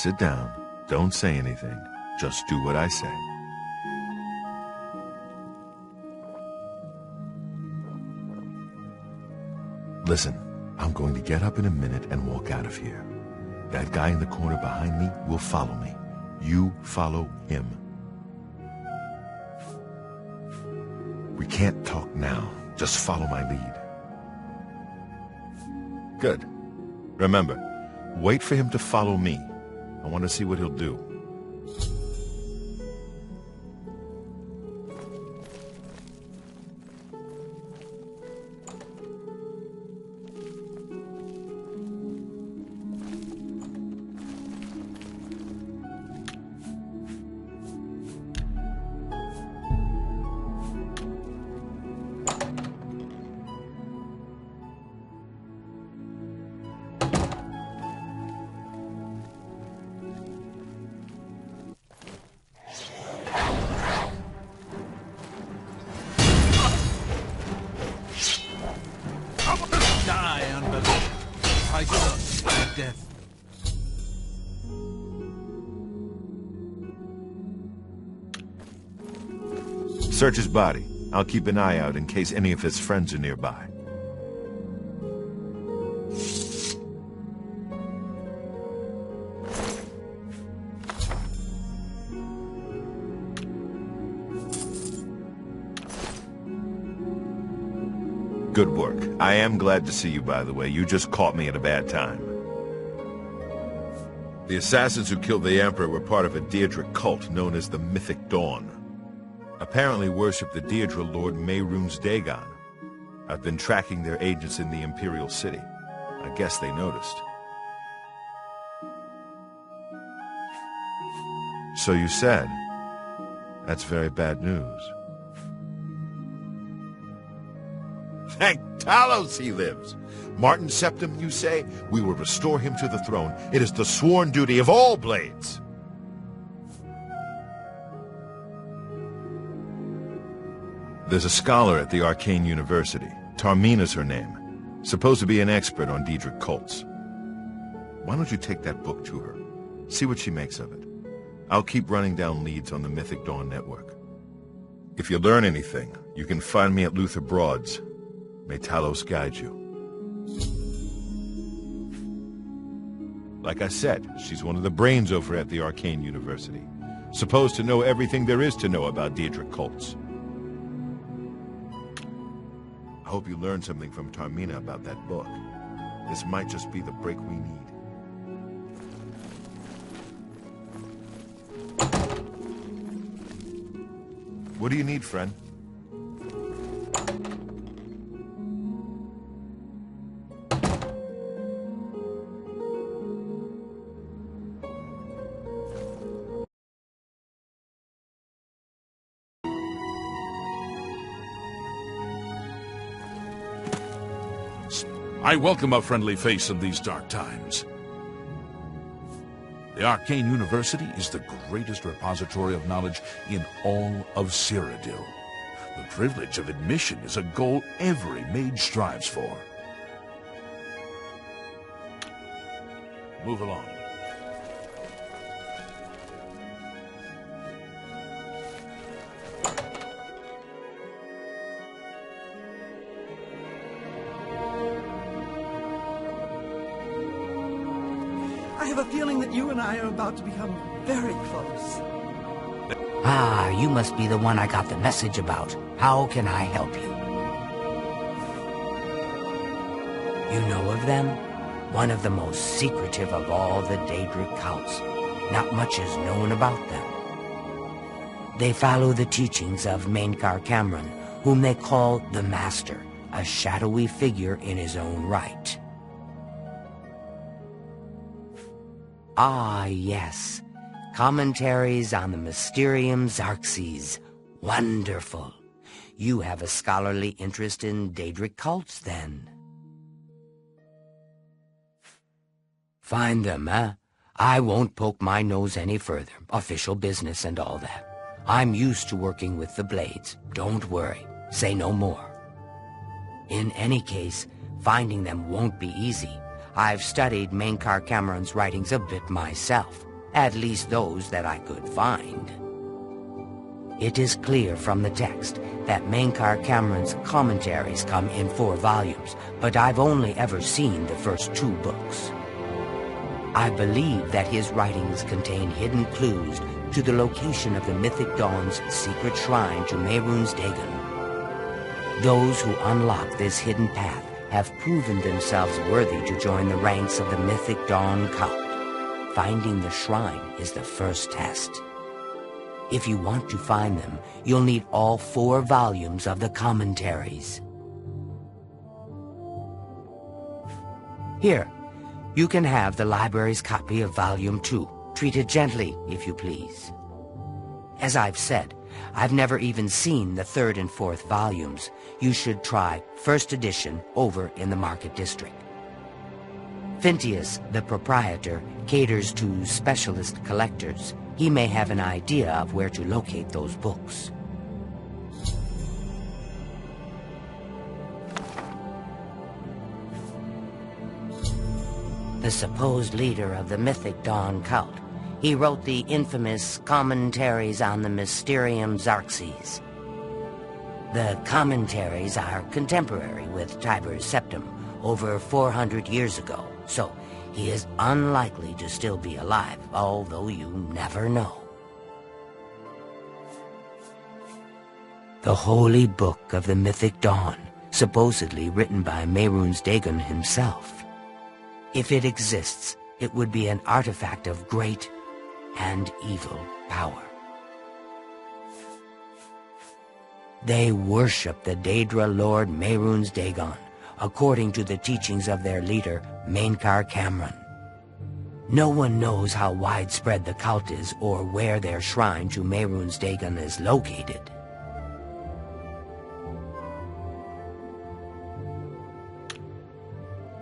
sit down. Don't say anything. Just do what I say. Listen, I'm going to get up in a minute and walk out of here. That guy in the corner behind me will follow me. You follow him. We can't talk now. Just follow my lead. Good. Remember, wait for him to follow me. I want to see what he'll do. Search his body. I'll keep an eye out in case any of his friends are nearby. Good work. I am glad to see you, by the way. You just caught me at a bad time. The assassins who killed the Emperor were part of a daédric cult known as the Mythic Dawn. Apparently worship the Daedra Lord Mehrunes Dagon. I've been tracking their agents in the Imperial City. I guess they noticed. So you said. That's very bad news. Thank Talos he lives. Martin Septim, you say? We will restore him to the throne. It is the sworn duty of all blades. There's a scholar at the Arcane University. Tarmina's her name. Supposed to be an expert on daedric cults. Why don't you take that book to her? See what she makes of it. I'll keep running down leads on the Mythic Dawn network. If you learn anything, you can find me at Luther Broad's. May Talos guide you. Like I said, she's one of the brains over at the Arcane University. Supposed to know everything there is to know about daedric cults. I hope you learned something from Tarmina about that book. This might just be the break we need. What do you need, friend? I welcome a friendly face in these dark times. The Arcane University is the greatest repository of knowledge in all of Cyrodiil. The privilege of admission is a goal every mage strives for. Move along. I have a feeling that you and I are about to become very close. Ah, you must be the one I got the message about. How can I help you? You know of them? One of the most secretive of all the daédric cults. Not much is known about them. They follow the teachings of Mainkar Cameron, whom they call the Master, a shadowy figure in his own right. Ah, yes. Commentaries on the Mysterium Xarxes. Wonderful. You have a scholarly interest in daédric cults, then. Find them, eh? I won't poke my nose any further. Official business and all that. I'm used to working with the Blades. Don't worry. Say no more. In any case, finding them won't be easy. I've studied Mainkar Cameron's writings a bit myself. At least those that I could find. It is clear from the text that Mankar Cameron's commentaries come in 4 volumes, but I've only ever seen the first 2 books. I believe that his writings contain hidden clues to the location of the Mythic Dawn's secret shrine to Mehrunes Dagon. Those who unlock this hidden path have proven themselves worthy to join the ranks of the Mythic Dawn cult. Finding the shrine is the first test. If you want to find them, you'll need all 4 volumes of the commentaries. Here, you can have the library's copy of Volume 2. Treat it gently, if you please. As I've said, I've never even seen the 3rd and 4th volumes. You should try first edition over in the Market District. Phintius, the proprietor, caters to specialist collectors. He may have an idea of where to locate those books. The supposed leader of the Mythic Dawn cult. He wrote the infamous Commentaries on the Mysterium Xarxes. The commentaries are contemporary with Tiber's Septim, over 400 years ago, so he is unlikely to still be alive, although you never know. The Holy Book of the Mythic Dawn, supposedly written by Mehrunes Dagon himself. If it exists, it would be an artifact of great and evil power. They worship the Daedra Lord Mehrunes Dagon, according to the teachings of their leader, Mankar Cameron. No one knows how widespread the cult is or where their shrine to Mehrunes Dagon is located.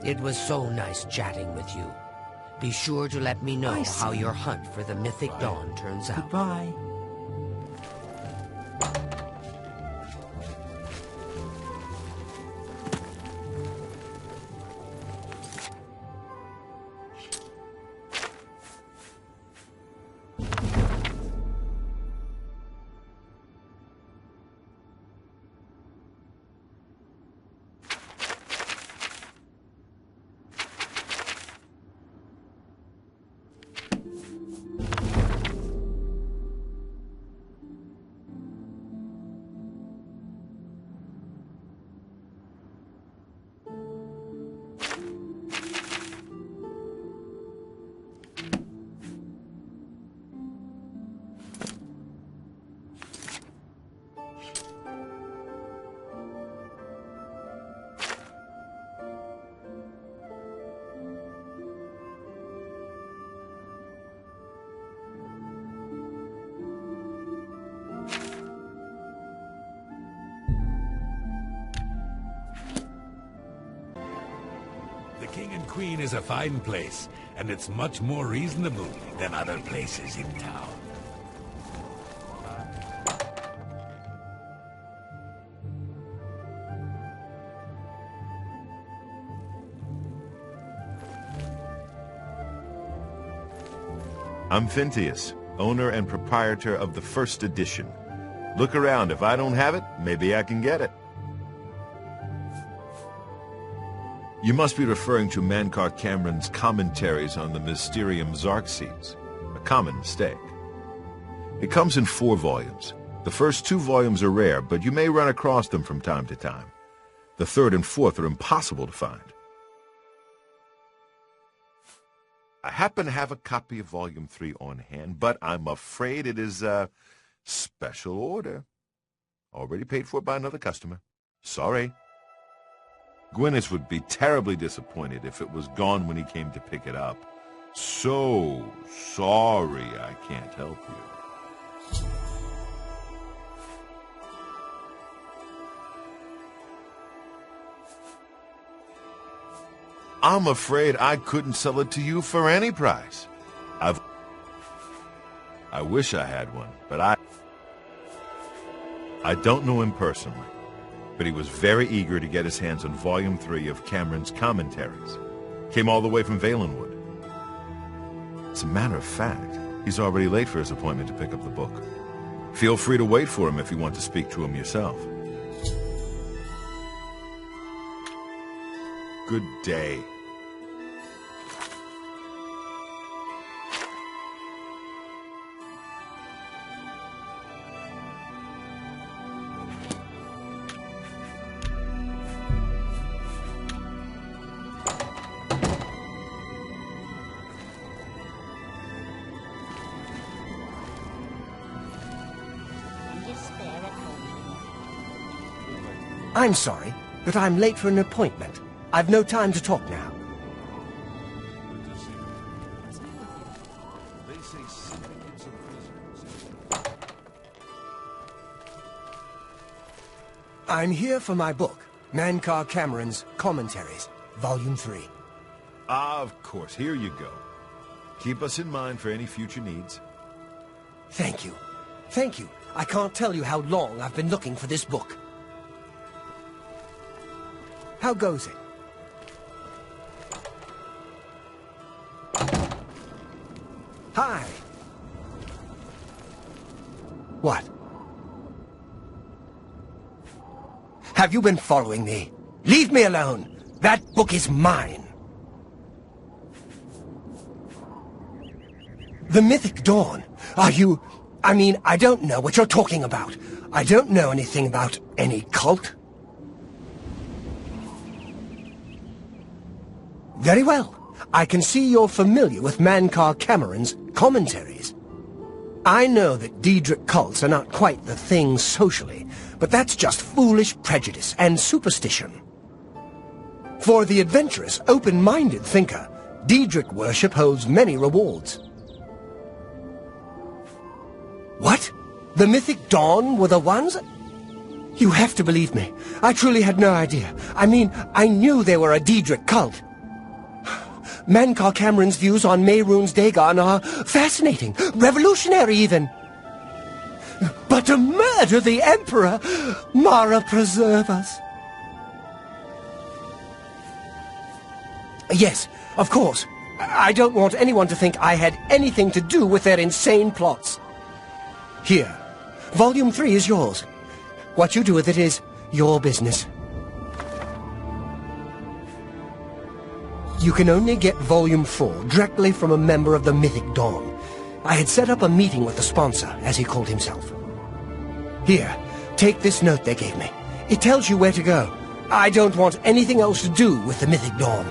It was so nice chatting with you. Be sure to let me know how your hunt for the Mythic Dawn turns out. Goodbye. King and Queen is a fine place, and it's much more reasonable than other places in town. I'm Phintius, owner and proprietor of the first edition. Look around. If I don't have it, maybe I can get it. You must be referring to Mankar Cameron's commentaries on the Mysterium Xarxes, a common mistake. It comes in 4 volumes. The first 2 volumes are rare, but you may run across them from time to time. The 3rd and 4th are impossible to find. I happen to have a copy of Volume 3 on hand, but I'm afraid it is a special order. Already paid for by another customer. Sorry. Gwyneth would be terribly disappointed if it was gone when he came to pick it up. So sorry I can't help you. I'm afraid I couldn't sell it to you for any price. I wish I had one, but I don't know him personally. But he was very eager to get his hands on Volume 3 of Cameron's commentaries. Came all the way from Valenwood. As a matter of fact, He's already late for his appointment to pick up the book. Feel free to wait for him if you want to speak to him yourself. Good day. I'm sorry, but I'm late for an appointment. I've no time to talk now. I'm here for my book, Mankar Cameron's Commentaries, Volume 3. Of course, here you go. Keep us in mind for any future needs. Thank you. Thank you. I can't tell you how long I've been looking for this book. How goes it? Hi. What? Have you been following me? Leave me alone. That book is mine. The Mythic Dawn. Are you... I mean, I don't know what you're talking about. I don't know anything about any cult. Very well. I can see you're familiar with Mankar Cameron's Commentaries. I know that daedric cults are not quite the thing socially, but that's just foolish prejudice and superstition. For the adventurous, open-minded thinker, daedric worship holds many rewards. What? The Mythic Dawn were the ones? You have to believe me. I truly had no idea. I mean, I knew they were a daedric cult. Mankar Cameron's views on Mehrunes Dagon are fascinating, revolutionary even. But to murder the Emperor, Mara preserve us. Yes, of course. I don't want anyone to think I had anything to do with their insane plots. Here, Volume 3 is yours. What you do with it is your business. You can only get Volume 4 directly from a member of the Mythic Dawn. I had set up a meeting with the sponsor, as he called himself. Here, take this note they gave me. It tells you where to go. I don't want anything else to do with the Mythic Dawn.